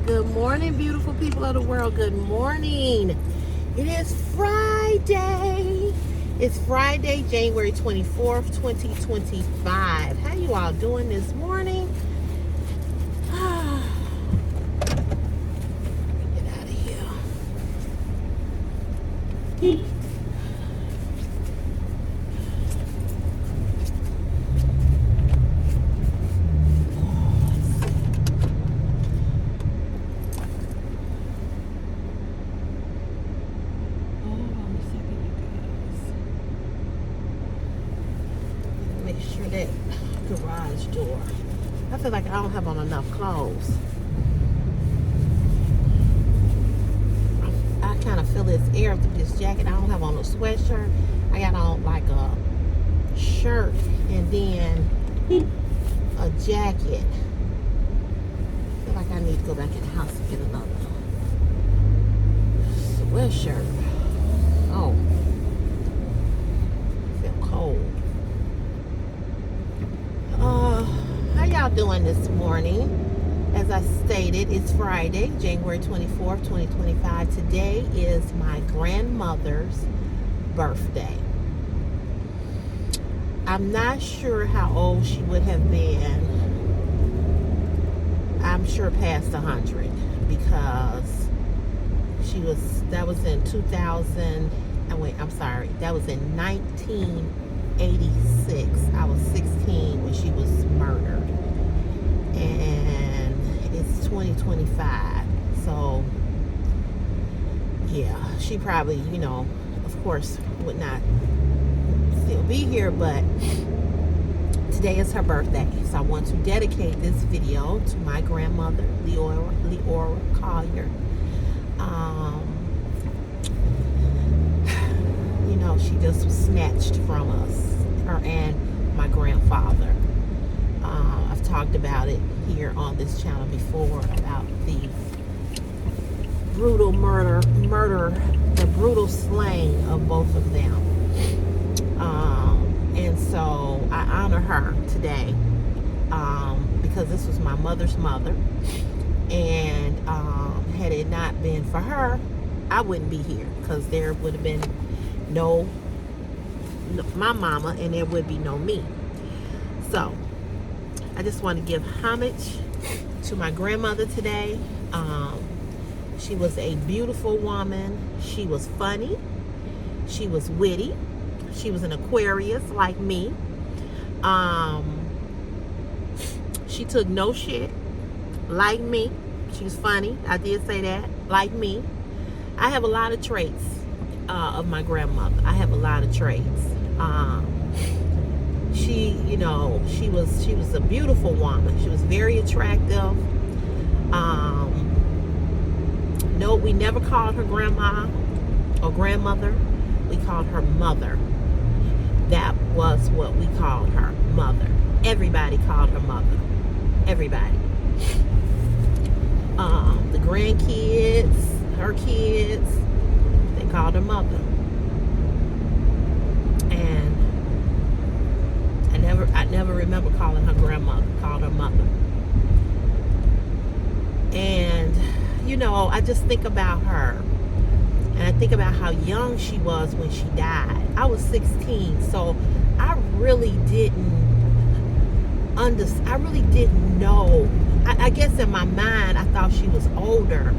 Good morning, beautiful people of the world. Good morning. It is Friday. It's Friday, January 24th, 2025. How you all doing this morning? Get out of here. Make sure that garage door. I feel like I don't have on enough clothes. I kind of feel this air through this jacket. I don't have on a sweatshirt. I got on like a shirt and then a jacket. I feel like I need to go back in the house and get another sweatshirt. Oh, I feel cold. How y'all doing this morning? As I stated, it's Friday, January 24th, 2025. Today is my grandmother's birthday. I'm not sure how old she would have been. I'm sure past 100 because that was in 2000. That was in 1986. I was 16 when she was murdered. And it's 2025. So, yeah, she probably, of course, would not still be here, but today is her birthday. So I want to dedicate this video to my grandmother, Leora Collier. She just was snatched from us, her and my grandfather. I've talked about it here on this channel before about the brutal murder, the brutal slaying of both of them. And so I honor her today because this was my mother's mother. And had it not been for her, I wouldn't be here because there would have been no my mama and there would be no me. So I just want to give homage to my grandmother today. She was a beautiful woman. She was funny. She was witty. She was an Aquarius like me. She took no shit like me. She was funny. I did say that. Like me. I have a lot of traits of my grandmother. I have a lot of traits. She was a beautiful woman. She was very attractive. No, we never called her grandma or grandmother. We called her mother. That was what we called her, mother. Everybody called her mother. Everybody. The grandkids, her kids, they called her mother. And I never remember calling her grandmother, called her mother. And, I just think about her. And I think about how young she was when she died. I was 16, so I really didn't know. I guess in my mind, I thought she was older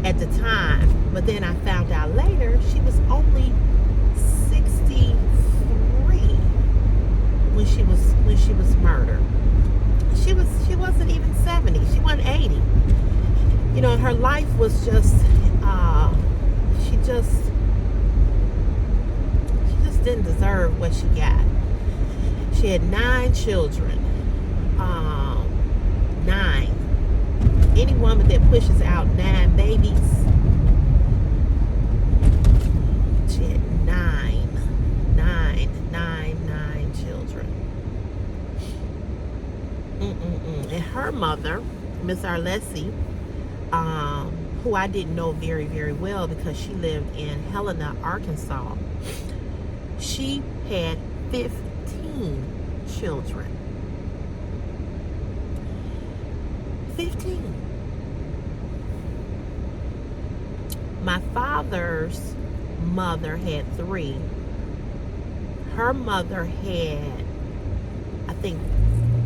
at the time. But then I found out later she was only 63 when she was murdered. She wasn't even 70. She wasn't 80. Her life was just she just didn't deserve what she got. She had 9 children. 9. Any woman that pushes out 9 babies, she had 9 children. And her mother, Miss Arlessi, who I didn't know very, very well because she lived in Helena, Arkansas. She had 15 children. 15. My father's mother had 3. Her mother had, I think,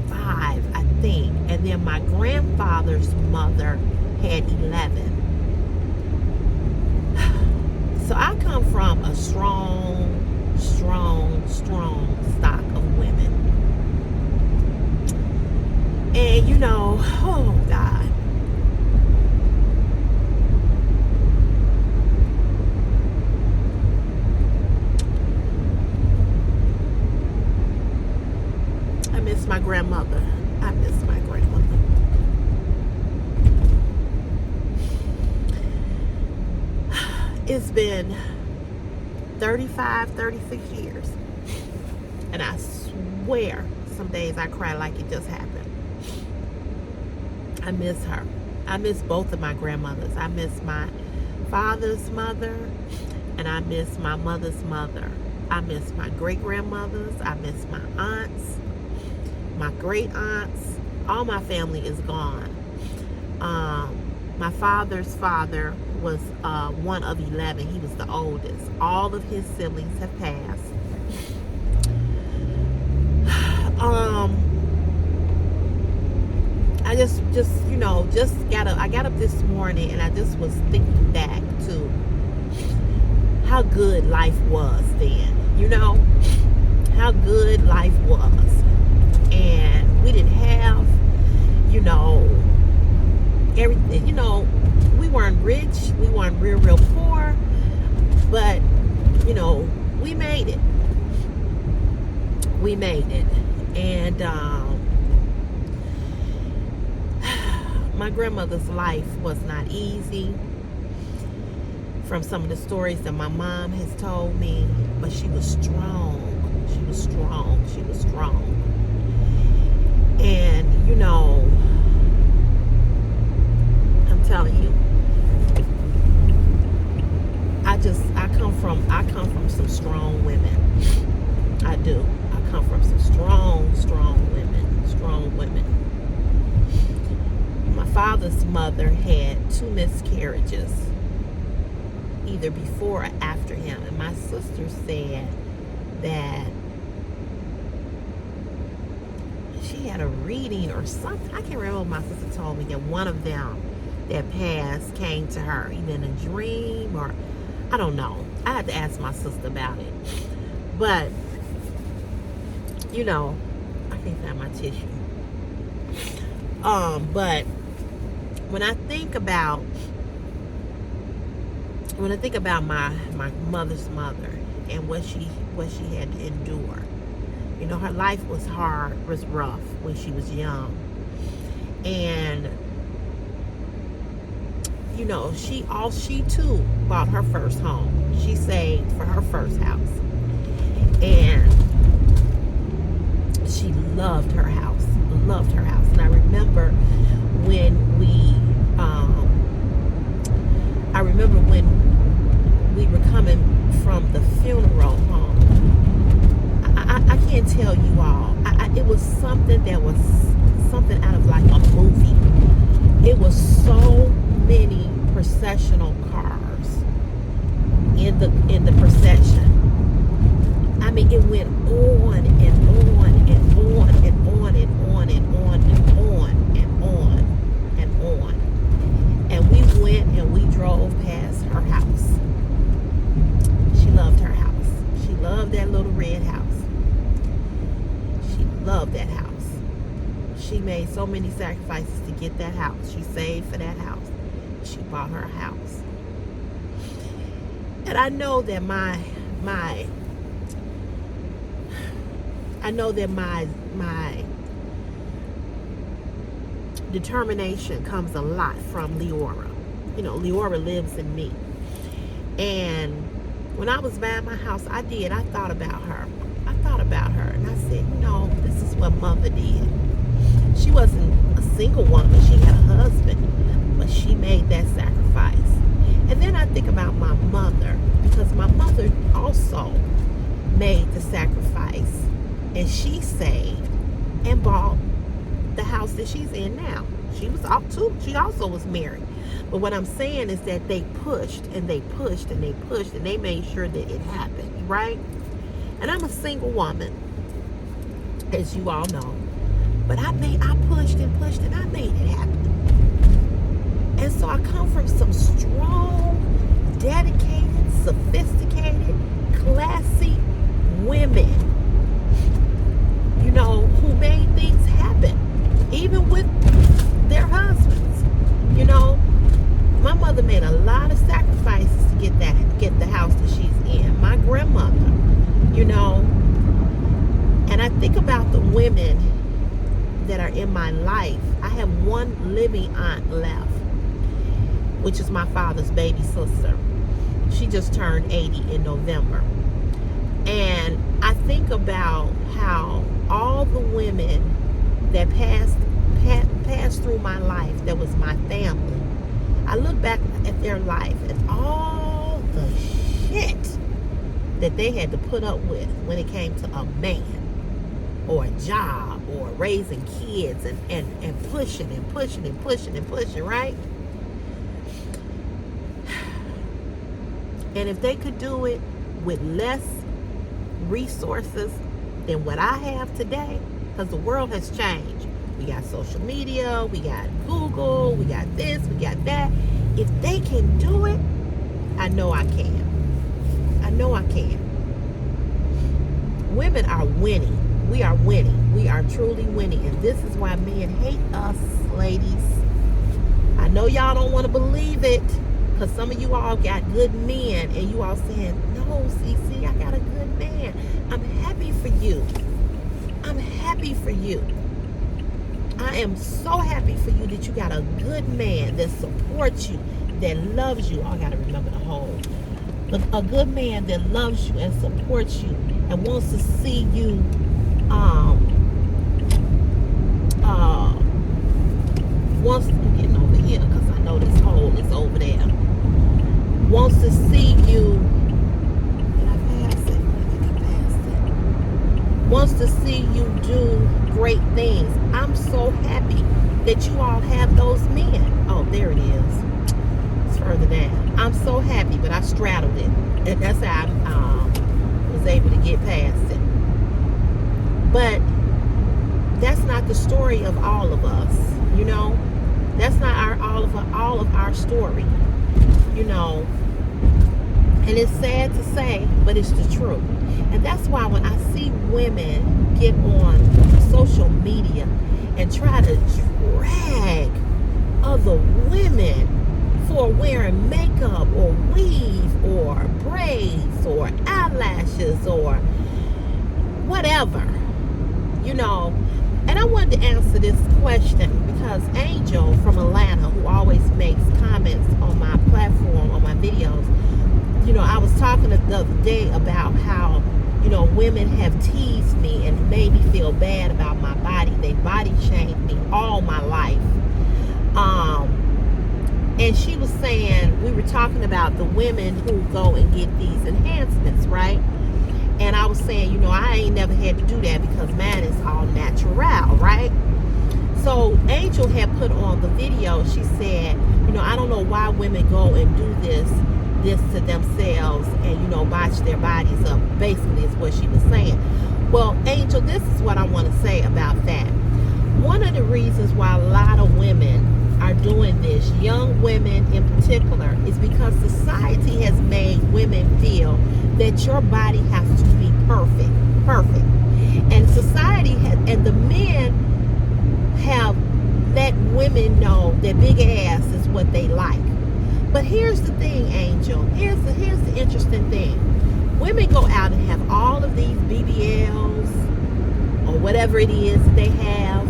5, I think. And then my grandfather's mother had 11. So I come from a strong stock of women. And you know, oh God. I miss my grandmother. I miss my grandmother. It's been 36 years. And I swear, some days I cry like it just happened. I miss her. I miss both of my grandmothers. I miss my father's mother, and I miss my mother's mother. I miss my great-grandmothers. I miss my aunts, my great-aunts. All my family is gone. My father's father was one of 11. He was the oldest. All of his siblings have passed. I just you know, I got up this morning and I just was thinking back to how good life was then. You know, how good life was. And we didn't have, you know, everything. You know, we weren't rich, we weren't real poor, but you know, we made it. We made it. And my grandmother's life was not easy, from some of the stories that my mom has told me, but she was strong. She was strong. She was strong. And you know, I'm telling you, I come from some strong women. I do. I come from some strong women. Strong women. My father's mother had 2 miscarriages, either before or after him. And my sister said that she had a reading or something. I can't remember what my sister told me, that one of them that passed came to her, either in a dream or, I don't know. I had to ask my sister about it. But, you know, I can't find my tissue. But when I think about my mother's mother and what she had to endure, you know, her life was hard, was rough when she was young. And you know, she too bought her first home. She saved for her first house. And she loved her house. Loved her house. And I remember when we were coming from the funeral home. I can't tell you all. It was something that was something out of like a movie. It was so many processional cars in the procession. I mean, it went on and on and on and on and on and on and on and on and on. And we went and we drove past her house. She loved her house. She loved that little red house. She loved that house. She made so many sacrifices to get that house. She saved for that house. She bought her house. And I know that my determination comes a lot from Leora. You know, Leora lives in me. And when I was buying my house, I thought about her. And I said, you know, this is what mother did. She wasn't a single woman. She had a husband, but she made that sacrifice. And then I think about my mother, because my mother also made the sacrifice, and she saved and bought the house that she's in now. She also was married, But what I'm saying is that they pushed and they pushed and they pushed and they made sure that it happened, right? And I'm a single woman, as you all know. But I pushed and pushed and I made it happen. And so I come from some strong, dedicated, sophisticated, classy women, you know, who made things happen, even with their husbands. You know, my mother made a lot of sacrifices to get the house that she's in. My grandmother, you know, and I think about the women that are in my life. I have one living aunt left, which is my father's baby sister. She just turned 80 in November. And I think about how all the women that passed through my life, that was my family, I look back at their life and all the shit that they had to put up with when it came to a man or a job or raising kids and pushing and pushing and pushing and pushing, right? And if they could do it with less resources than what I have today, because the world has changed. We got social media, we got Google, we got this, we got that. If they can do it, I know I can. I know I can. Women are winning. We are winning. We are truly winning. And this is why men hate us, ladies. I know y'all don't want to believe it, because some of you all got good men and you all saying, no, CC, I got a good man. I'm happy for you. I'm happy for you. I am so happy for you that you got a good man that supports you, that loves you. I got to remember the whole. A good man that loves you and supports you and wants to see you wants to get over here, because I know this hole is over there. Wants to see you. Did I pass it? I think I passed it. Wants to see you do great things. I'm so happy that you all have those men. Oh, there it is. It's further down. I'm so happy, but I straddled it. And that's how I was able to get past it. But that's not the story of all of us, you know. That's not all of our story, you know. And it's sad to say, but it's the truth. And that's why when I see women get on social media and try to drag other women for wearing makeup or weave or braids or eyelashes or whatever, you know. And I wanted to answer this question because Angel from Atlanta, who always makes comments on my platform, on my videos, you know, I was talking the other day about how, you know, women have teased me and made me feel bad about my body. They body shamed me all my life. And she was saying, we were talking about the women who go and get these enhancements, right? And I was saying, you know, I ain't never had to do that because mine is all natural, right? So Angel had put on the video, she said, you know, I don't know why women go and do this to themselves and, you know, botch their bodies up, basically is what she was saying. Well, Angel, this is what I want to say about that. One of the reasons why a lot of women are doing this, young women in particular, is because society has made women feel that your body has to be perfect. And society has, and the men have let women know that big ass is what they like. But here's the thing, Angel. Here's the interesting thing. Women go out and have all of these BBLs or whatever it is that they have.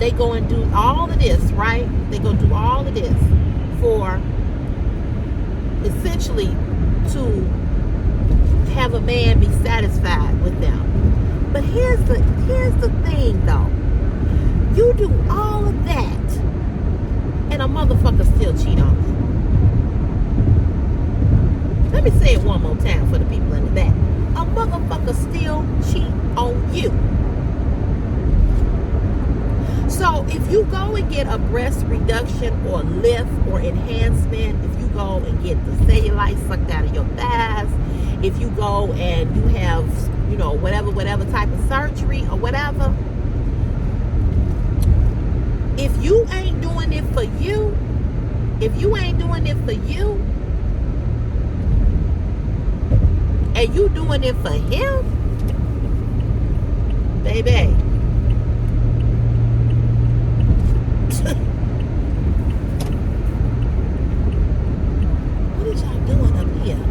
They go and do all of this, right? They go do all of this for essentially to have a man be satisfied with them. But here's the thing though. You do all of that and a motherfucker still cheat on you. Let me say it one more time for the people in the back. A motherfucker still cheat on you. So if you go and get a breast reduction or lift or enhancement, if you go and get the cellulite sucked out of your thighs, if you go and you have, you know, whatever type of surgery or whatever, if you ain't doing it for you, if you ain't doing it for you, and you doing it for him, baby, what is y'all doing up here?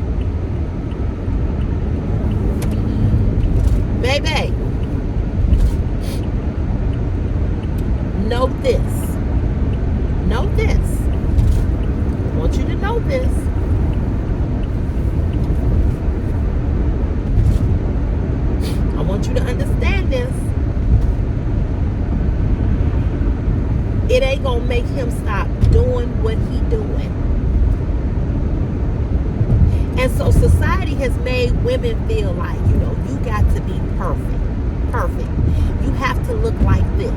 Baby, note this. Note this. I want you to know this. I want you to understand this. It ain't gonna make him stop doing what he doing. And so society has made women feel like, you know, you got to be perfect. Perfect. You have to look like this.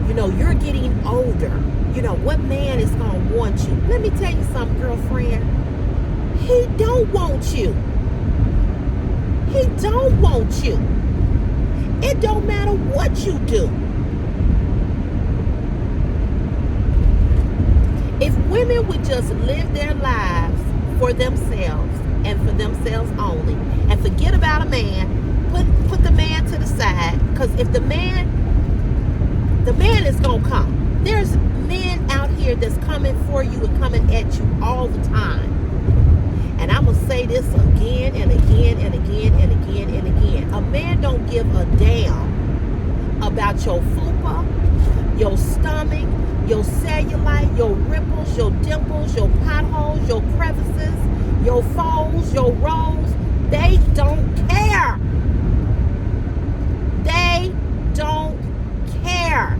You know, you're getting older. You know, what man is gonna want you? Let me tell you something, girlfriend. He don't want you. He don't want you. It don't matter what you do. If women would just live their lives for themselves and for themselves only, and forget about a man, put the man to the side, because if the man is gonna come. There's men out here that's coming for you and coming at you all the time. And I'm gonna say this again and again and again and again and again. A man don't give a damn about your fupa, your stomach, your cellulite, your ripples, your dimples, your potholes, your crevices, your folds, your rolls. They don't care. They don't care.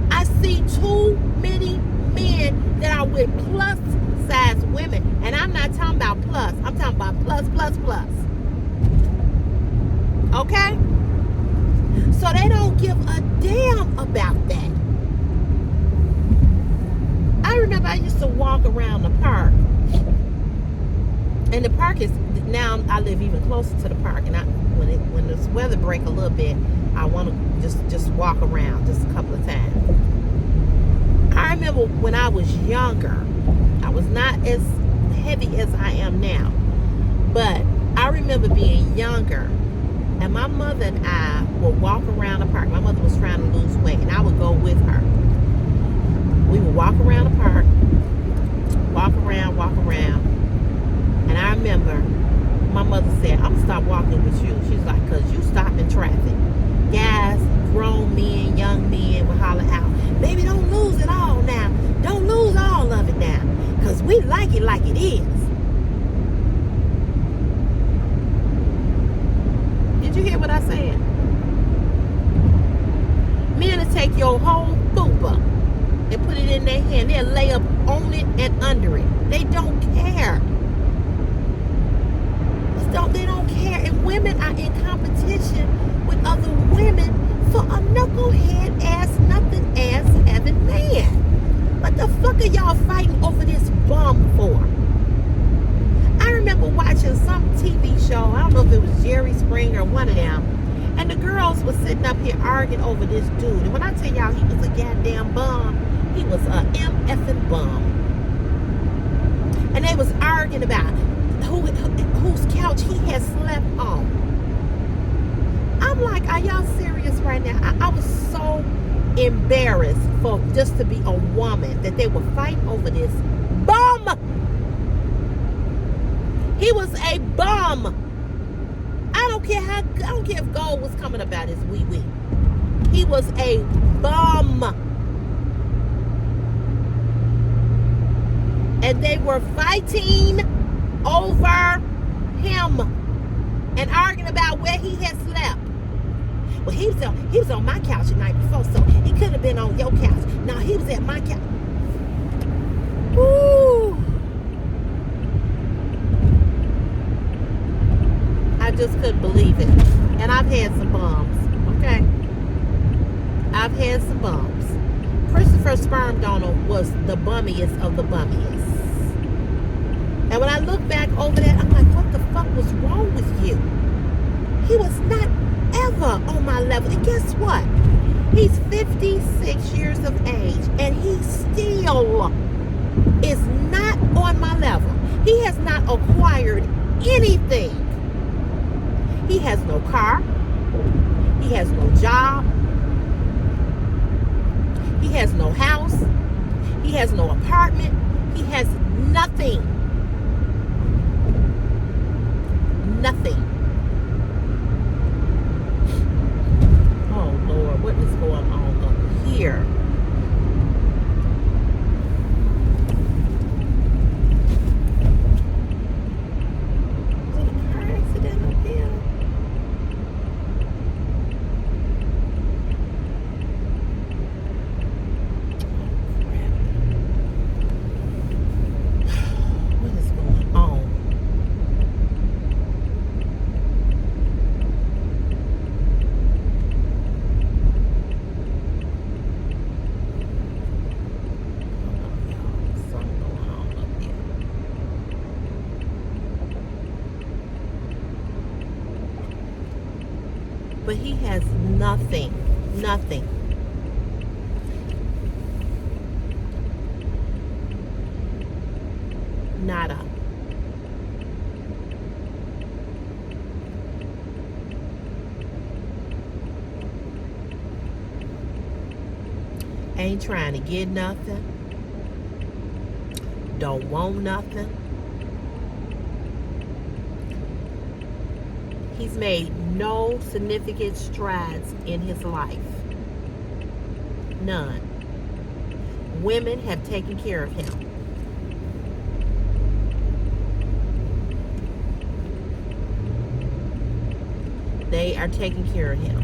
I see too many men that are with plus size women. And I'm not talking about plus. I'm talking about plus. Okay? So they don't give a damn about that. I remember I used to walk around the park. And the park is, now I live even closer to the park. And when this weather break a little bit, I want to just walk around just a couple of times. I remember when I was younger, I was not as heavy as I am now. But I remember being younger, and my mother and I would walk around the park. My mother was trying to lose weight, and I would go with her. We would walk around the park, walk around. And I remember my mother said, I'm going to stop walking with you. She's like, because you stop in traffic. Guys, grown men, young men would holler out, baby, don't lose it all now. Don't lose all of it now. Because we like it is. Did you hear what I said? Men will take your whole fupa and put it in their hand. They'll lay up on it and under it. They don't care. They don't care. And women are in competition with other women for a knucklehead ass, nothing ass having man. What the fuck are y'all fighting over this bum for? I remember watching some TV show. I don't know if it was Jerry Springer or one of them. And the girls were sitting up here arguing over this dude. And when I tell y'all he was a goddamn bum, he was a MFing bum. And they was arguing about whose couch he had slept on. I'm like, are y'all serious right now? I was so embarrassed for just to be a woman that they were fighting over this bum. He was a bum. I don't care if gold was coming about his wee. He was a bum. And they were fighting over him and arguing about where he had slept. Well, he was on my couch the night before, so he could have been on your couch. No, he was at my couch. Woo! I just couldn't believe it. And I've had some bums, okay? I've had some bumps. Christopher's sperm donor was the bummiest of the bummiest. And when I look back over that, I'm like, what the fuck was wrong with you? He was not ever on my level. And guess what? He's 56 years of age, and he still is not on my level. He has not acquired anything. He has no car. He has no job. He has no house. He has no apartment. He has nothing. Nothing. Oh, Lord, what is going on up here? Is it a car accident up here? But he has nothing. Nothing. Nada. Ain't trying to get nothing. Don't want nothing. He's made no significant strides in his life. None. Women have taken care of him. They are taking care of him.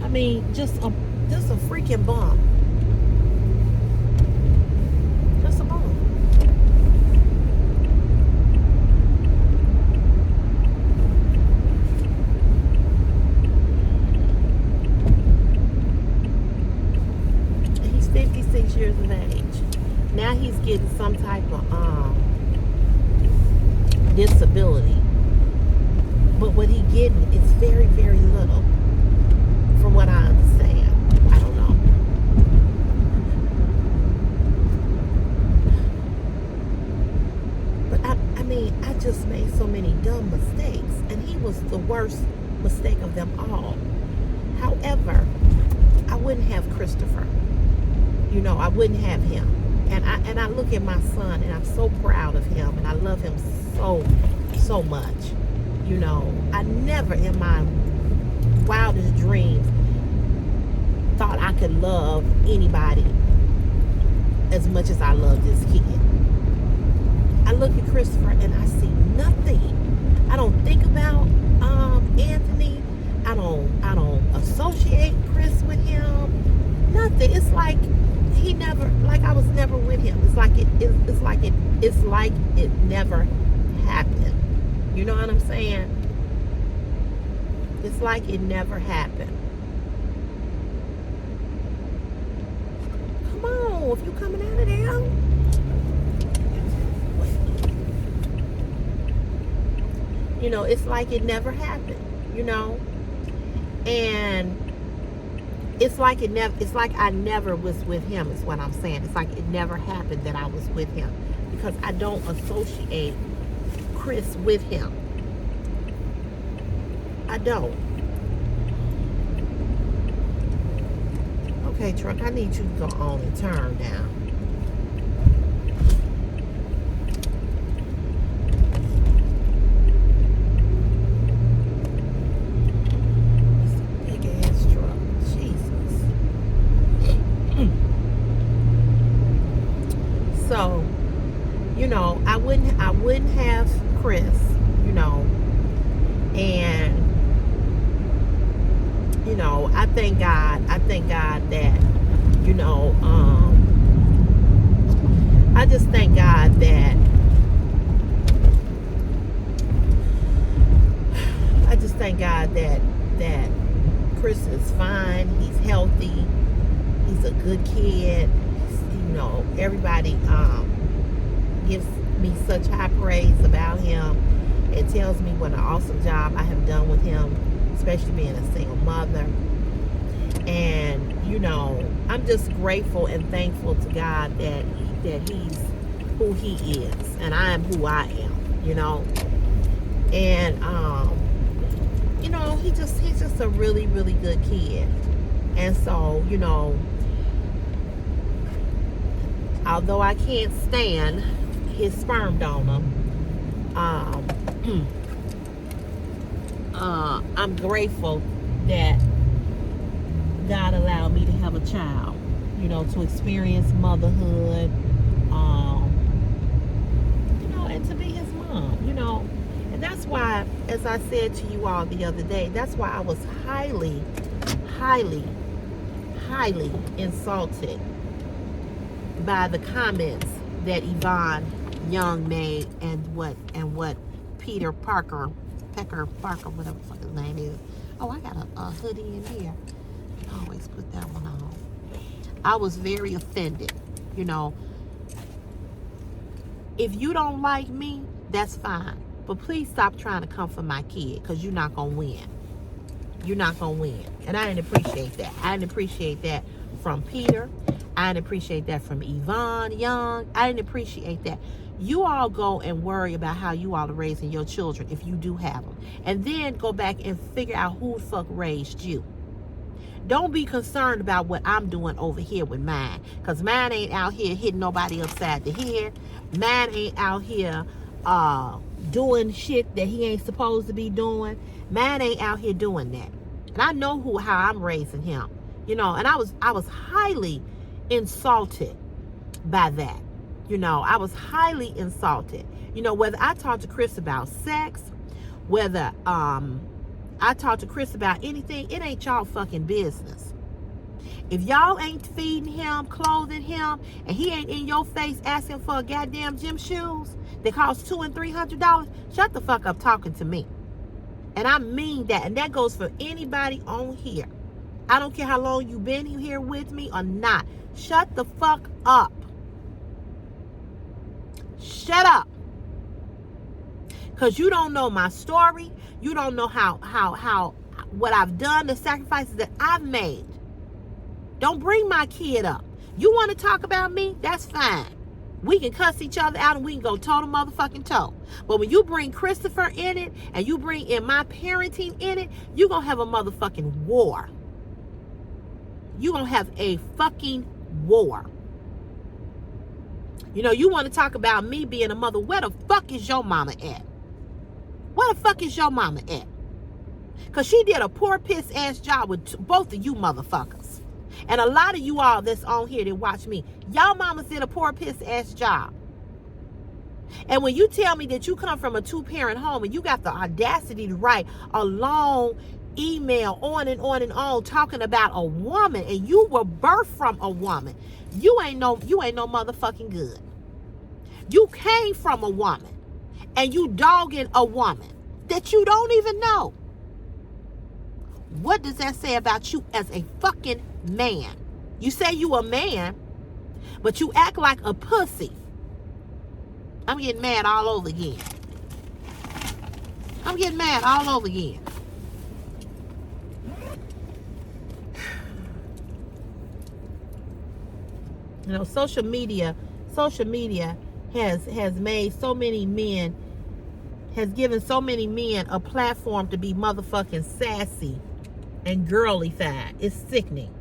I mean, just a freaking bump. Just a bump. He's 56 years of age. Now he's getting some type of disability. But what he's getting is very, very little. From what I understand. I don't know. But I mean, I just made so many dumb mistakes. And he was the worst mistake of them all. However, I wouldn't have Christopher. You know, I wouldn't have him. And I look at my son and I'm so proud of him. And I love him so much. You know, I never in my wildest dreams thought I could love anybody as much as I love this kid. I look at Christopher and I see nothing. I don't think about Anthony. I don't associate Chris with him. Nothing. It's like he never, like I was never with him. It's like it never happened. You know what I'm saying? It's like it never happened. Come on, if you coming out of there. You know, it's like it never happened, you know? And it's like I never was with him, is what I'm saying. It's like it never happened that I was with him. Because I don't associate Chris with him. I don't. Okay, truck, I need you to go on and turn down. It's a big ass truck. Jesus. you know, I wouldn't have Chris, you know, and you know, I thank God that, you know, I just thank God that that Chris is fine. He's healthy. He's a good kid. You know, everybody gives me such high praise about him. It tells me what an awesome job I have done with him, especially being a single mother. And you know, I'm just grateful and thankful to God that he's who he is, and I am who I am. You know, and you know, he's just a really, really good kid. And so, you know, although I can't stand his sperm donor, I'm grateful that God allowed me to have a child, you know, to experience motherhood, you know, and to be his mom, you know. And that's why, as I said to you all the other day, that's why I was highly, highly, highly insulted by the comments that Yvonne Young made and what Peter Parker, whatever the fuck his name is. Oh, I got a hoodie in here. I always put that one on. I was very offended. You know, if you don't like me, that's fine. But please stop trying to come for my kid, because you're not going to win. You're not going to win. And I didn't appreciate that. I didn't appreciate that from Peter. I didn't appreciate that from Yvonne Young. I didn't appreciate that. You all go and worry about how you all are raising your children, if you do have them. And then go back and figure out who the fuck raised you. Don't be concerned about what I'm doing over here with mine. Because mine ain't out here hitting nobody upside the head. Mine ain't out here doing shit that he ain't supposed to be doing. Mine ain't out here doing that. And I know how I'm raising him. You know, and I was highly insulted by that. You know, I was highly insulted. You know, whether I talk to Chris about sex, whether I talk to Chris about anything, it ain't y'all fucking business. If y'all ain't feeding him, clothing him, and he ain't in your face asking for a goddamn gym shoes that cost $200 and $300, shut the fuck up talking to me. And I mean that. And that goes for anybody on here. I don't care how long you've been here with me or not. Shut the fuck up. Shut up. Because you don't know my story. You don't know how what I've done, the sacrifices that I've made. Don't bring my kid up. You want to talk about me? That's fine. We can cuss each other out and we can go toe to motherfucking toe. But when you bring Christopher in it and you bring in my parenting in it, you're going to have a motherfucking war. You're going to have a fucking war. You know, you want to talk about me being a mother. Where the fuck is your mama at? Where the fuck is your mama at? Because she did a poor piss ass job with both of you motherfuckers. And a lot of you all that's on here that watch me, y'all mamas did a poor piss ass job. And when you tell me that you come from a 2-parent home and you got the audacity to write a long email on and on and on talking about a woman, and you were birthed from a woman, you ain't no motherfucking good. You came from a woman and you dogging a woman that you don't even know. What does that say about you as a fucking man? You say you a man, but you act like a pussy. I'm getting mad all over again. I'm getting mad all over again. You know, social media has made so many men, has given so many men a platform to be motherfucking sassy and girly-fied. It's sickening.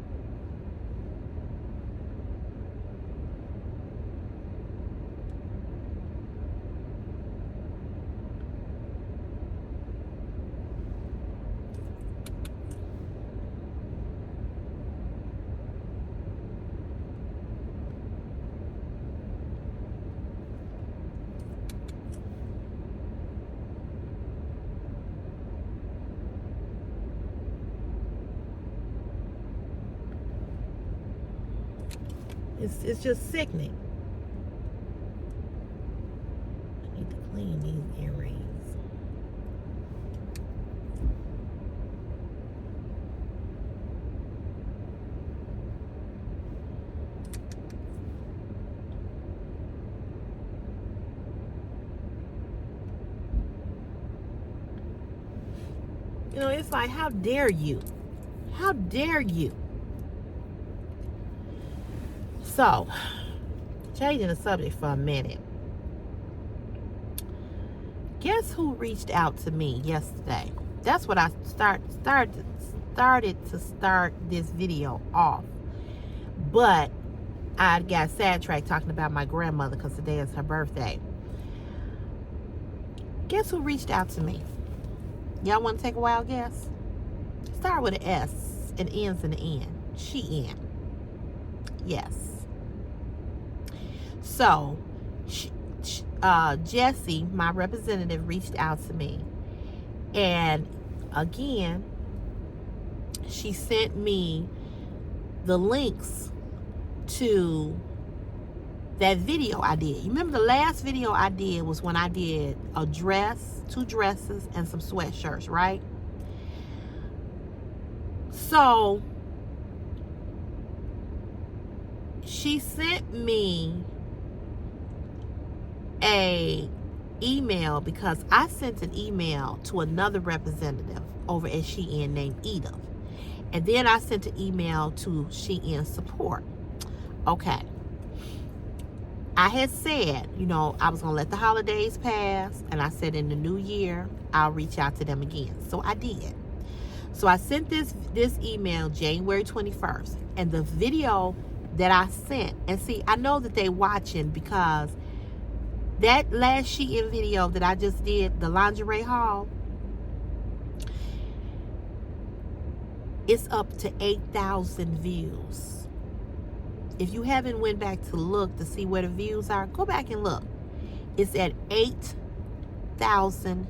It's just sickening. I need to clean these earrings. You know, it's like, how dare you? How dare you? So, changing the subject for a minute. Guess who reached out to me yesterday? That's what I started to start this video off. But I got sidetracked talking about my grandmother because today is her birthday. Guess who reached out to me? Y'all want to take a wild guess? Start with an S and ends in an N. Shein. Yes. So, Jessie, my representative, reached out to me. And again, she sent me the links to that video I did. You remember the last video I did was when I did a dress, 2 dresses, and some sweatshirts, right? So, she sent me a email because I sent an email to another representative over at Shein named Edith. And then I sent an email to Shein support. Okay. I had said, you know, I was going to let the holidays pass. And I said in the new year, I'll reach out to them again. So I did. So I sent this email January 21st. And the video that I sent, and see, I know that they watching because that last Shein video that I just did, the lingerie haul, it's up to 8,000 views. If you haven't went back to look to see where the views are, go back and look. It's at 8,000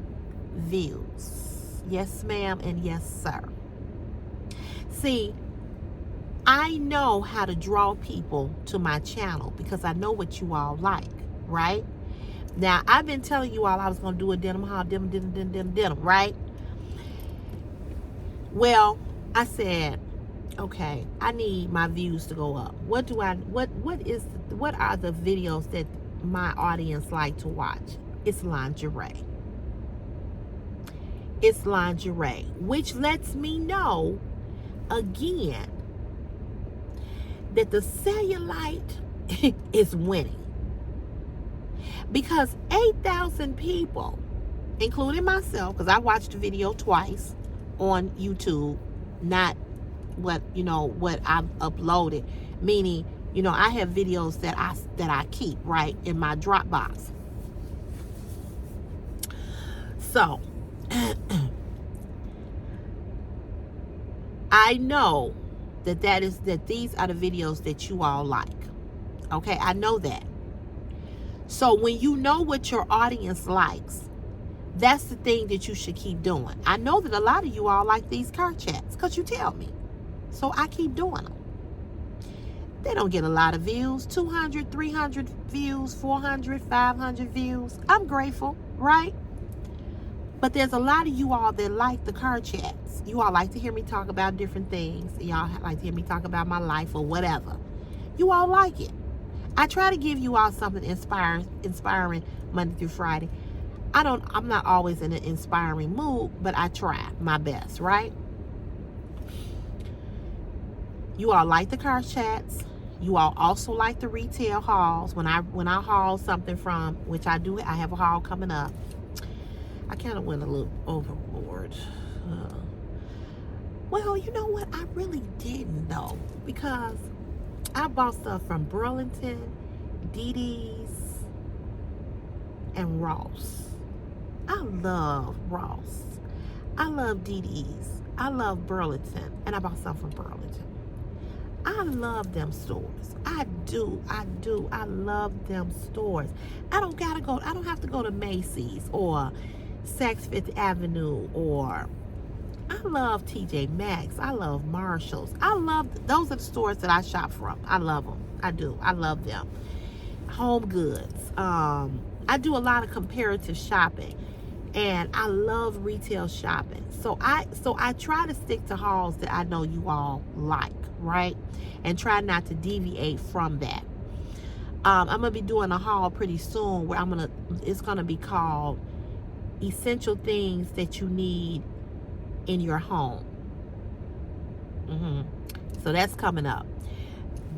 views. Yes, ma'am, and yes, sir. See, I know how to draw people to my channel because I know what you all like, right? Now, I've been telling you all I was going to do a denim haul, denim, right? Well, I said, okay, I need my views to go up. What are the videos that my audience like to watch? It's lingerie. It's lingerie, which lets me know again that the cellulite is winning. Because 8,000 people, including myself, because I watched the video twice on YouTube, not what I've uploaded, meaning, you know, I have videos that I keep right in my Dropbox. So I know that these are the videos that you all like. Okay, I know that. So when you know what your audience likes, that's the thing that you should keep doing. I know that a lot of you all like these car chats because you tell me. So I keep doing them. They don't get a lot of views, 200, 300 views, 400, 500 views. I'm grateful, right? But there's a lot of you all that like the car chats. You all like to hear me talk about different things. Y'all like to hear me talk about my life or whatever. You all like it. I try to give you all something inspiring Monday through Friday. I'm not always in an inspiring mood, but I try my best, right? You all like the car chats. You all also like the retail hauls. When I haul something from, which I do, I have a haul coming up. I kind of went a little overboard. Well, you know what? I really didn't though, because I bought stuff from Burlington, DD's, and Ross. I love Ross. I love DD's. I love Burlington, and I bought stuff from Burlington. I love them stores. I do. I love them stores. I don't have to go to Macy's or Saks Fifth Avenue or I love TJ Maxx. I love Marshalls. Those are the stores that I shop from. I love them. I do. I love them. Home Goods. I do a lot of comparative shopping, and I love retail shopping. So I try to stick to hauls that I know you all like, right? And try not to deviate from that. I'm gonna be doing a haul pretty soon where it's gonna be called Essential Things That You Need in Your Home. So that's coming up.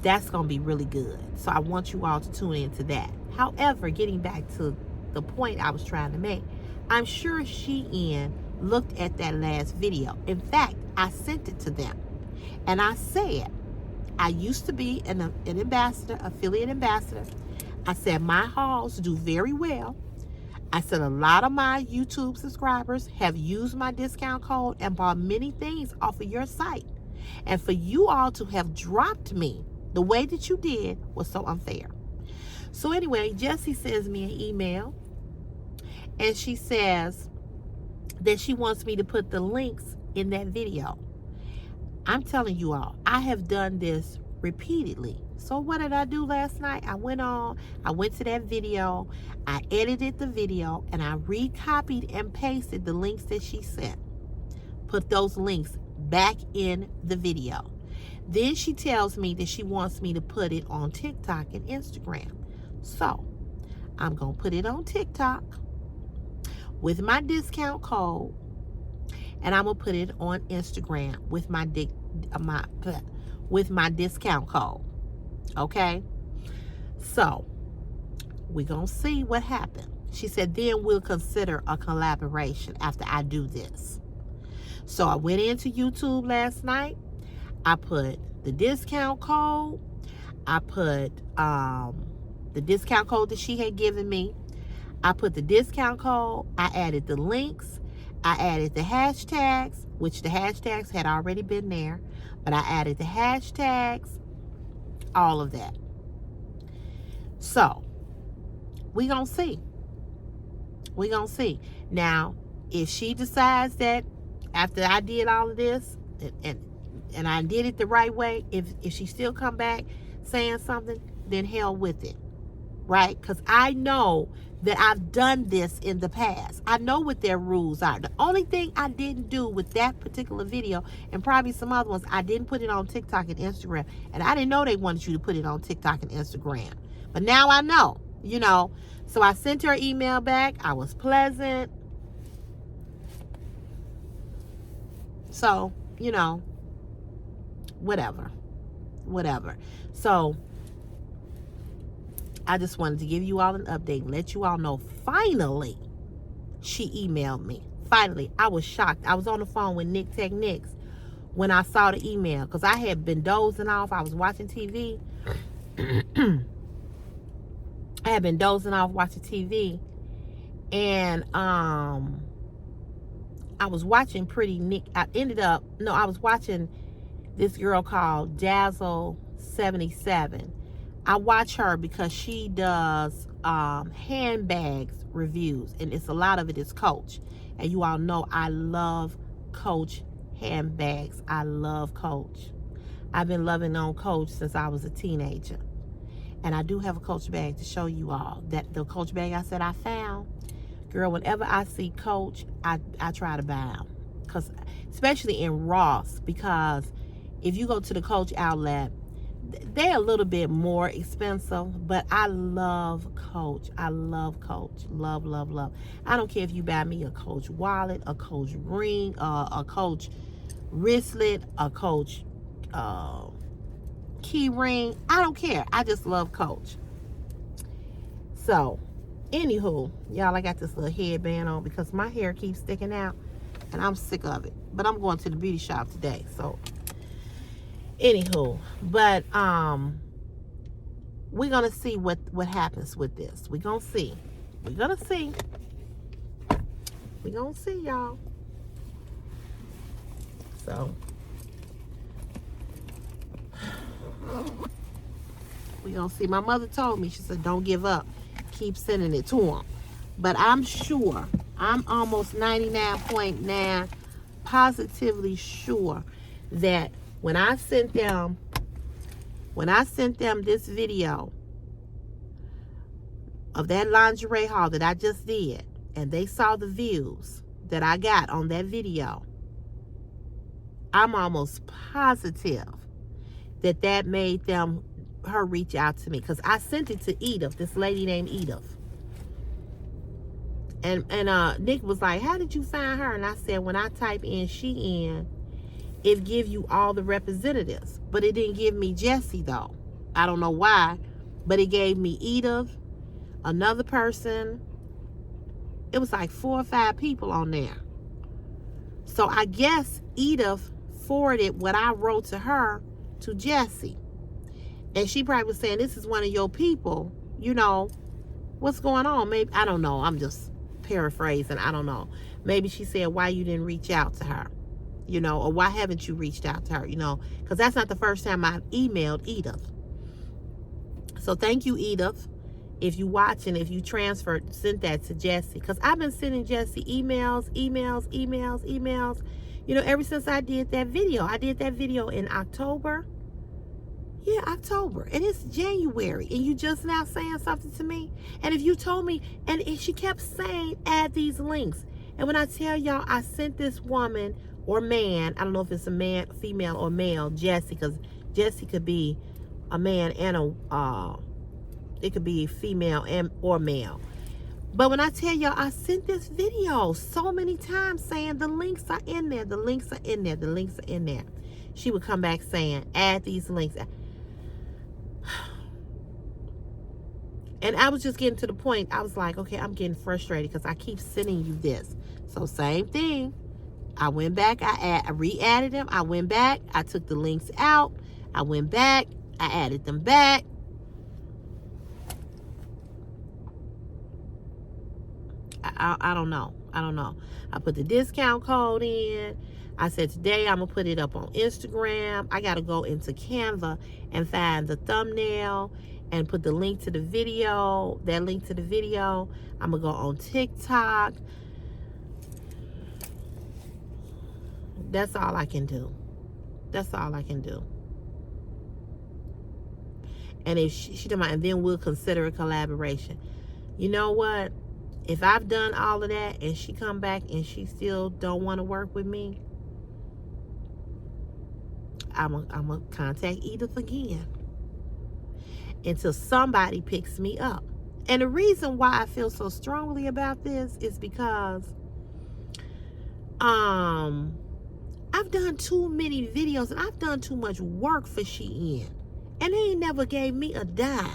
That's gonna be really good. So I want you all to tune into that. However, getting back to the point I was trying to make, I'm sure Shein looked at that last video. In fact, I sent it to them, and I said, I used to be an ambassador, affiliate ambassador. I said my hauls do very well. I said a lot of my YouTube subscribers have used my discount code and bought many things off of your site. And for you all to have dropped me the way that you did was so unfair. So anyway, Jessie sends me an email, and she says that she wants me to put the links in that video. I'm telling you all, I have done this repeatedly. So what did I do last night? I went to that video, I edited the video, and I recopied and pasted the links that she sent. Put those links back in the video. Then she tells me that she wants me to put it on TikTok and Instagram. So I'm going to put it on TikTok with my discount code, and I'm going to put it on Instagram with my discount code. Okay? So we're going to see what happens. She said, then we'll consider a collaboration after I do this. So I went into YouTube last night. I put the discount code. I put the discount code that she had given me. I put the discount code. I added the links. I added the hashtags, which the hashtags had already been there. But I added the hashtags, all of that. So we gonna see. We gonna see. Now, if she decides that after I did all of this and I did it the right way, if she still come back saying something, then hell with it, right? Because I know that I've done this in the past. I know what their rules are. The only thing I didn't do with that particular video, and probably some other ones, I didn't put it on TikTok and Instagram. And I didn't know they wanted you to put it on TikTok and Instagram. But now I know, you know. So I sent her email back. I was pleasant. So, you know, whatever. So I just wanted to give you all an update and let you all know, finally, she emailed me. Finally, I was shocked. I was on the phone with Nick Tech Nicks when I saw the email, because I had been dozing off. I was watching TV. I had been dozing off watching TV, and I was watching I was watching this girl called Dazzle 77. I watch her because she does handbags reviews, and a lot of it is Coach. And you all know I love Coach handbags. I love Coach. I've been loving on Coach since I was a teenager. And I do have a Coach bag to show you all. That the Coach bag I said I found, girl, whenever I see Coach, I try to buy them. Because, especially in Ross, because if you go to the Coach outlet, they're a little bit more expensive, but I love Coach. I love Coach. Love. I don't care if you buy me a Coach wallet, a Coach ring, a Coach wristlet, a Coach key ring. I don't care. I just love Coach. So, anywho, y'all, I got this little headband on because my hair keeps sticking out, and I'm sick of it. But I'm going to the beauty shop today, so anywho, but we're gonna see what happens with this. We're gonna see, y'all. So we're gonna see. My mother told me, she said, don't give up, keep sending it to them. But I'm sure, I'm almost 99.9 positively sure that when I sent them this video of that lingerie haul that I just did, and they saw the views that I got on that video, I'm almost positive that made her reach out to me, because I sent it to Edith, this lady named Edith. And Nick was like, how did you find her? And I said, when I type in Shein, it give you all the representatives. But it didn't give me Jessie, though. I don't know why. But it gave me Edith, another person. It was like 4 or 5 people on there. So I guess Edith forwarded what I wrote to her to Jessie. And she probably was saying, this is one of your people. You know, what's going on? Maybe, I don't know. I'm just paraphrasing. I don't know. Maybe she said, why you didn't reach out to her? You know, or why haven't you reached out to her? You know, because that's not the first time I've emailed Edith. So thank you, Edith. If you watching, if you transferred, send that to Jessie. Because I've been sending Jessie emails. You know, ever since I did that video. I did that video in October. Yeah, October. And it's January. And you just now saying something to me. And if you told me, and she kept saying, add these links. And when I tell y'all, I sent this woman or man, I don't know if it's a man, female, or male, Jessie, because Jessie could be a man and it could be female or male. But when I tell y'all, I sent this video so many times saying the links are in there, the links are in there, the links are in there. She would come back saying, add these links. And I was just getting to the point, I was like, okay, I'm getting frustrated because I keep sending you this. So same thing. I went back, I re-added them. I went back, I took the links out. I went back, I added them back. I don't know. I put the discount code in. I said today I'm going to put it up on Instagram. I got to go into Canva and find the thumbnail and put the link to the video. That link to the video. I'm going to go on TikTok. That's all I can do. That's all I can do. And if she don't mind, and then we'll consider a collaboration. You know what? If I've done all of that and she come back and she still don't want to work with me, I'm gonna contact Edith again until somebody picks me up. And the reason why I feel so strongly about this is because I've done too many videos and I've done too much work for Shein, and they ain't never gave me a dime.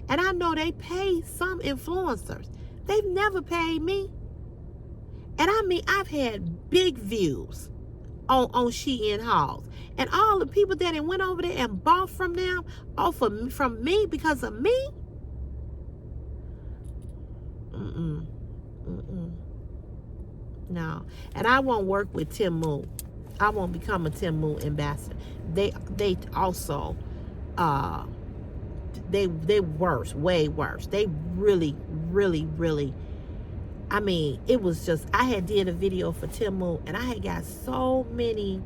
And I know they pay some influencers. They've never paid me. And I mean, I've had big views on Shein hauls. And all the people that went over there and bought from them, from me because of me. No. And I won't work with Temu. I won't become a Temu ambassador. They also they worse, way worse. They really, I mean, it was just, I had did a video for Temu and I had got so many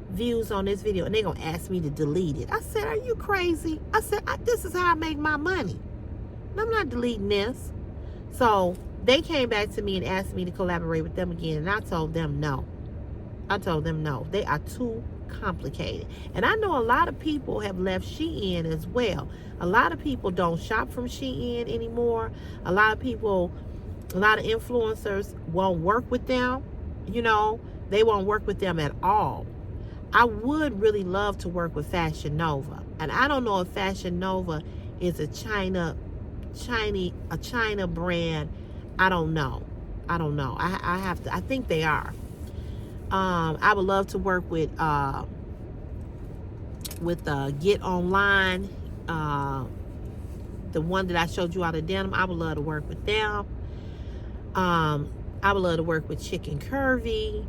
views on this video and they're gonna ask me to delete it. I said, are you crazy? I said, this is how I make my money. I'm not deleting this. So they came back to me and asked me to collaborate with them again, and I told them no. They are too complicated. And I know a lot of people have left Shein as well. A lot of people don't shop from Shein anymore. A lot of influencers won't work with them. You know, they won't work with them at all. I would really love to work with Fashion Nova. And I don't know if Fashion Nova is a China brand. I don't know. I think they are. I would love to work with Get Online, the one that I showed you out of denim. I would love to work with them. I would love to work with Chicken Curvy,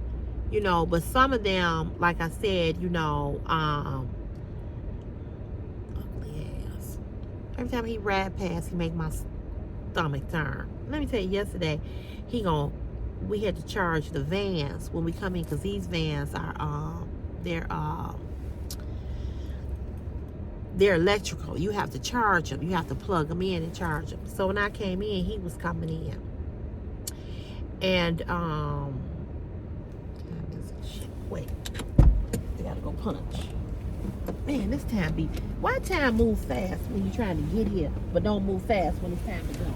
you know, but some of them, like I said, you know, ugly ass. Every time he ride past, he make my stomach turn. Let me tell you, yesterday, he gonna we had to charge the vans when we come in, because these vans are they're electrical. You have to charge them. You have to plug them in and charge them. So when I came in, he was coming in. And wait, I gotta go punch. Man, this time why time move fast when you're trying to get here, but don't move fast when it's time to go?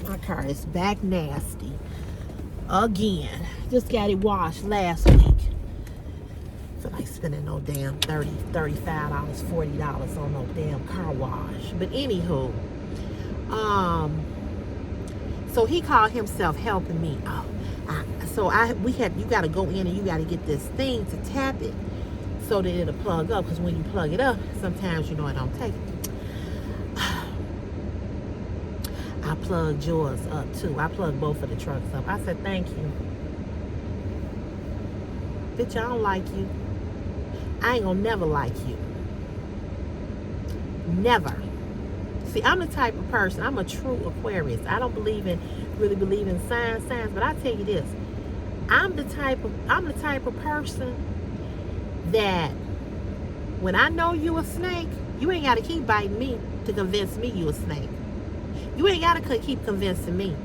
My car is back nasty again. Just got it washed last week. Feel like spending no damn $30, $35, $40 on no damn car wash. But anywho, so he called himself helping me. You got to go in and you got to get this thing to tap it so that it'll plug up. Because when you plug it up, sometimes it don't take it. I plugged yours up too. I plugged both of the trucks up. I said, thank you. Bitch, I don't like you. I ain't gonna never like you. Never. See, I'm the type of person, I'm a true Aquarius. I don't really believe in signs, but I tell you this. I'm the type of person that when I know you a snake, you ain't gotta keep biting me to convince me you a snake. You ain't gotta keep convincing me.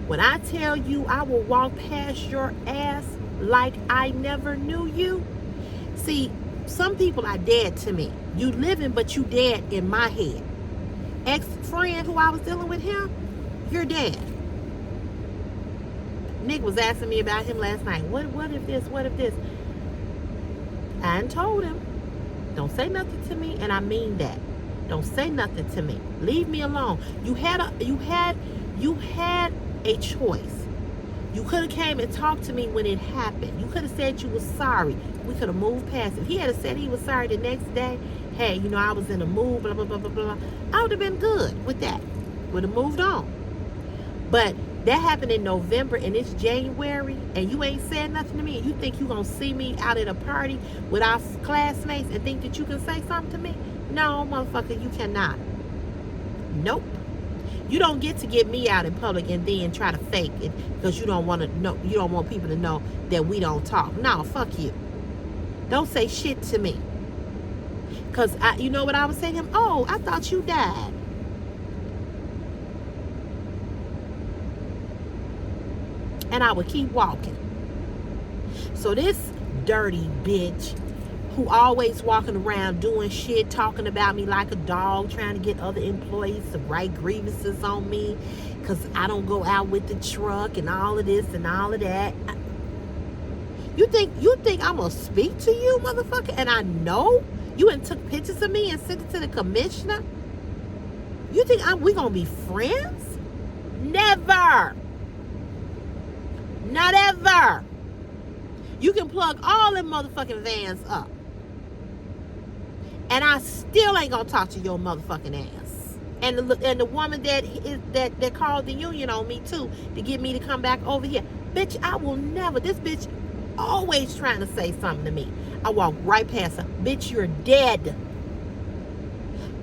When I tell you I will walk past your ass like I never knew you. See, some people are dead to me. You living, but you dead in my head. Ex-friend who I was dealing with him, you're dead. Nick was asking me about him last night. What if this? I done told him, don't say nothing to me, and I mean that. Don't say nothing to me. Leave me alone. You had a choice. You could have came and talked to me when it happened. You could have said you were sorry. We could have moved past it. If he had said he was sorry the next day, hey, I was in a mood, blah, blah, blah, blah, blah, I would have been good with that. Would have moved on. But that happened in November and it's January and you ain't said nothing to me. And you think you're going to see me out at a party with our classmates and think that you can say something to me? No, motherfucker, you cannot. Nope. You don't get to get me out in public and then try to fake it because you don't want to know. You don't want people to know that we don't talk. No, fuck you. Don't say shit to me. Because you know what I would say to him? Oh, I thought you died. And I would keep walking. So this dirty bitch who always walking around doing shit, talking about me like a dog, trying to get other employees to write grievances on me because I don't go out with the truck and all of this and all of that. You think I'm going to speak to you, motherfucker? And I know you and took pictures of me and sent it to the commissioner? You think we going to be friends? Never. Not ever. You can plug all them motherfucking vans up. And I still ain't gonna talk to your motherfucking ass. And the woman that called the union on me too to get me to come back over here. Bitch, I will never. This bitch always trying to say something to me. I walk right past her. Bitch, you're dead.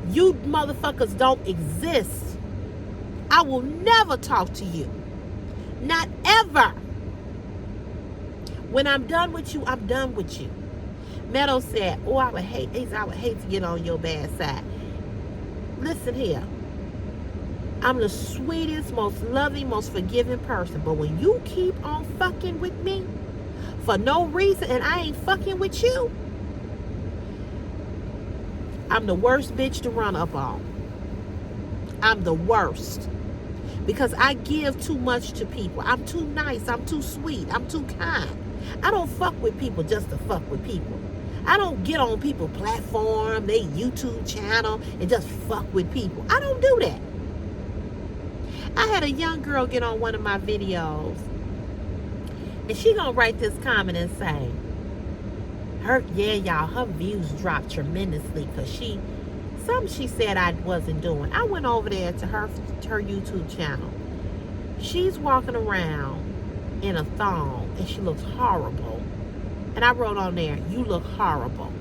You motherfuckers don't exist. I will never talk to you. Not ever. When I'm done with you, I'm done with you. Meadow said, oh, I would hate to get on your bad side. Listen here. I'm the sweetest, most loving, most forgiving person. But when you keep on fucking with me for no reason and I ain't fucking with you, I'm the worst bitch to run up on. I'm the worst. Because I give too much to people. I'm too nice. I'm too sweet. I'm too kind. I don't fuck with people just to fuck with people. I don't get on people's platform, their YouTube channel, and just fuck with people. I don't do that. I had a young girl get on one of my videos, and she gonna write this comment and say, her views dropped tremendously because something she said I wasn't doing. I went over there to her YouTube channel. She's walking around in a thong and she looks horrible. And I wrote on there, you look horrible.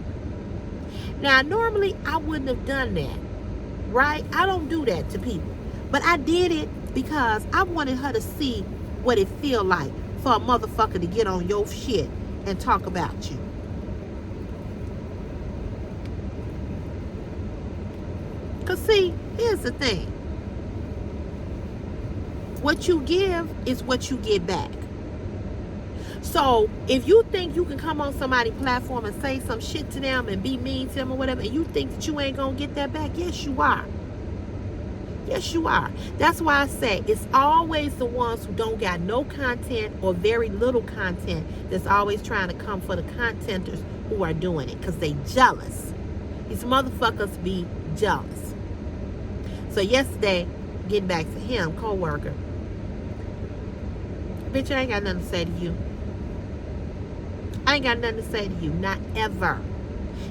Now, normally I wouldn't have done that, right? I don't do that to people. But I did it because I wanted her to see what it feel like for a motherfucker to get on your shit and talk about you. Because see, here's the thing. What you give is what you get back. So if you think you can come on somebody's platform and say some shit to them and be mean to them or whatever, and you think that you ain't gonna get that back, yes you are. Yes you are. That's why I say it's always the ones who don't got no content or very little content that's always trying to come for the contenters who are doing it because they jealous. These motherfuckers be jealous. So yesterday, getting back to him, co-worker, bitch, I ain't got nothing to say to you. I ain't got nothing to say to you, not ever.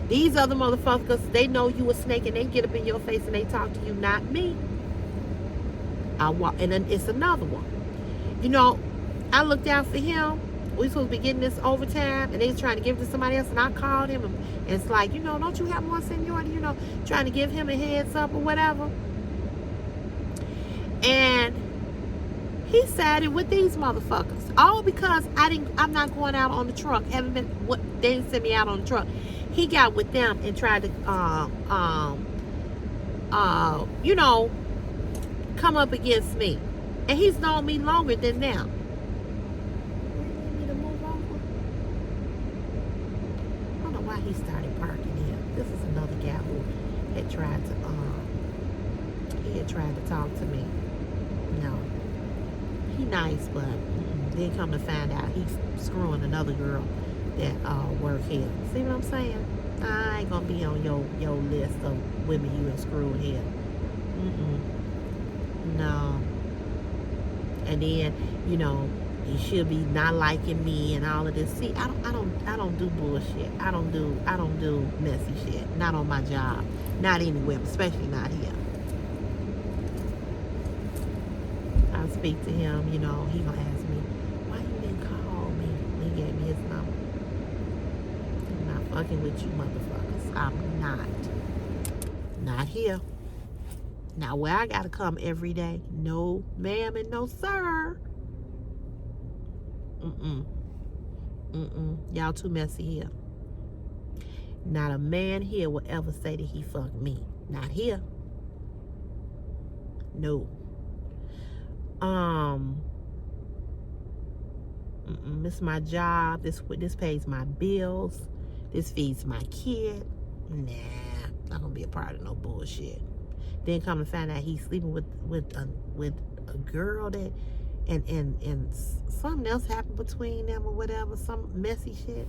These other motherfuckers, they know you a snake and they get up in your face and they talk to you, not me. And then it's another one. You know, I looked out for him. We supposed to be getting this overtime and they was trying to give it to somebody else, and I called him and it's like, you know, don't you have more seniority, you know, trying to give him a heads up or whatever. And he sided with these motherfuckers, all because I'm not going out on the truck. They didn't send me out on the truck. He got with them and tried to you know, come up against me. And he's known me longer than them. You need to move over. I don't know why he started parking here. This is another guy who had tried to talk to me. No. He nice, but then come to find out he's screwing another girl that work here. See what I'm saying? I ain't gonna be on your list of women you and screwed here. No. And then, you know, you should be not liking me and all of this. See, I don't do bullshit. I don't do messy shit. Not on my job. Not anywhere, especially not here. I speak to him, you know, he gonna ask me, why you didn't call me? He gave me his number. I'm not fucking with you motherfuckers. I'm not here. Now where I gotta come every day, no ma'am and no sir. Y'all too messy here. Not a man here will ever say that he fucked me. Not here. No. This is my job. This pays my bills. This feeds my kid. Nah, not gonna be a part of no bullshit. Then come to find out he's sleeping with a girl that and something else happened between them or whatever, some messy shit.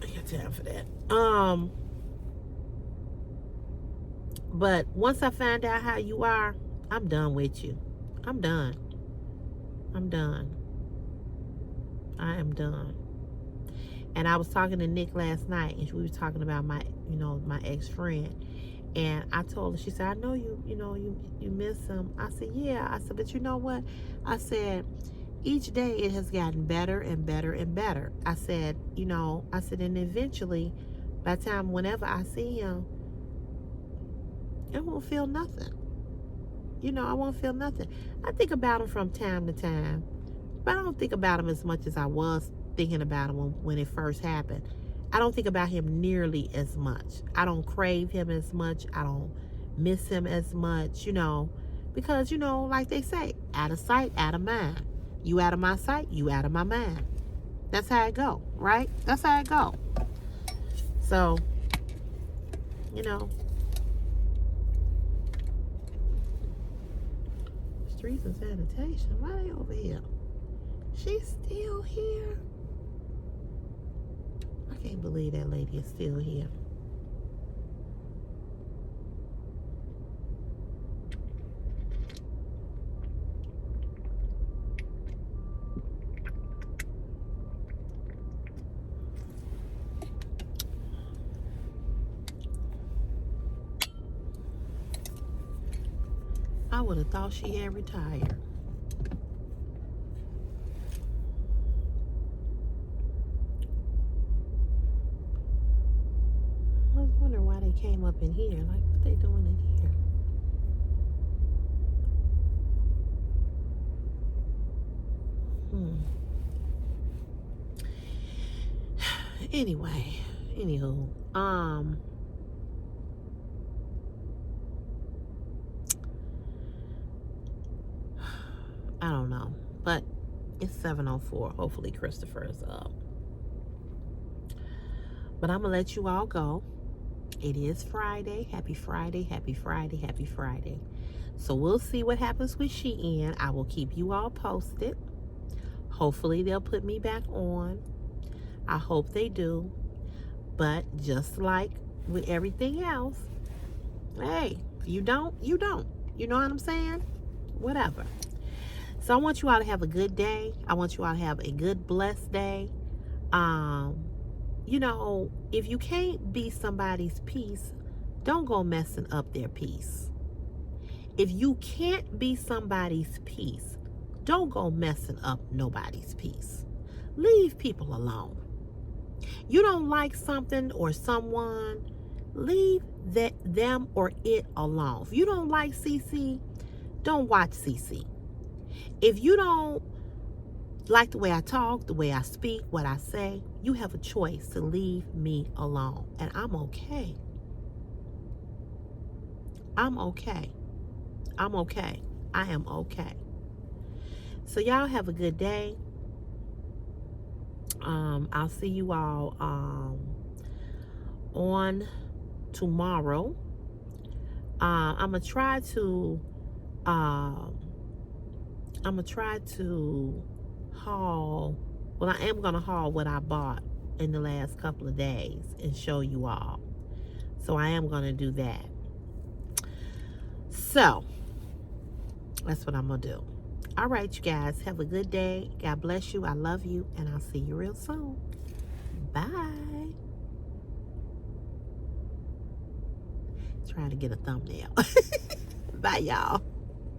I got time for that. But once I find out how you are, I'm done with you. I'm done. I am done. And I was talking to Nick last night, and we were talking about my ex-friend. And I told her, she said, I know you miss him. I said, yeah. I said, but you know what? I said, each day it has gotten better and better and better. I said, and eventually, by the time whenever I see him, I won't feel nothing. I won't feel nothing. I think about him from time to time, but I don't think about him as much as I was thinking about him when it first happened. I don't think about him nearly as much. I don't crave him as much. I don't miss him as much, because, like they say, out of sight, out of mind. You out of my sight, you out of my mind. That's how it go, right? That's how it go. So, streets and sanitation. Why they over here? She's still here. I can't believe that lady is still here. I would have thought she had retired. I was wondering why they came up in here. Like, what they doing in here? Anyway, anywho, I don't know, but it's 7:04. Hopefully Christopher is up. But I'm gonna let you all go. It is Friday. Happy Friday, happy Friday, happy Friday. So we'll see what happens with Shein. I will keep you all posted. Hopefully they'll put me back on. I hope they do. But just like with everything else, hey, if you don't, you don't. You know what I'm saying? Whatever. So I want you all to have a good day. I want you all to have a good, blessed day. If you can't be somebody's peace, don't go messing up their peace. If you can't be somebody's peace, don't go messing up nobody's peace. Leave people alone. You don't like something or someone, leave them or it alone. If you don't like CC, don't watch CC. If you don't like the way I talk, the way I speak, what I say, you have a choice to leave me alone. And I'm okay. I'm okay. I'm okay. I am okay. So y'all have a good day. I'll see you all on tomorrow. I'm gonna try to haul. Well, I am gonna haul what I bought in the last couple of days and show you all. So I am gonna do that. So that's what I'm gonna do. All right, you guys, have a good day. God bless you. I love you, and I'll see you real soon. Bye. Trying to get a thumbnail. Bye, y'all.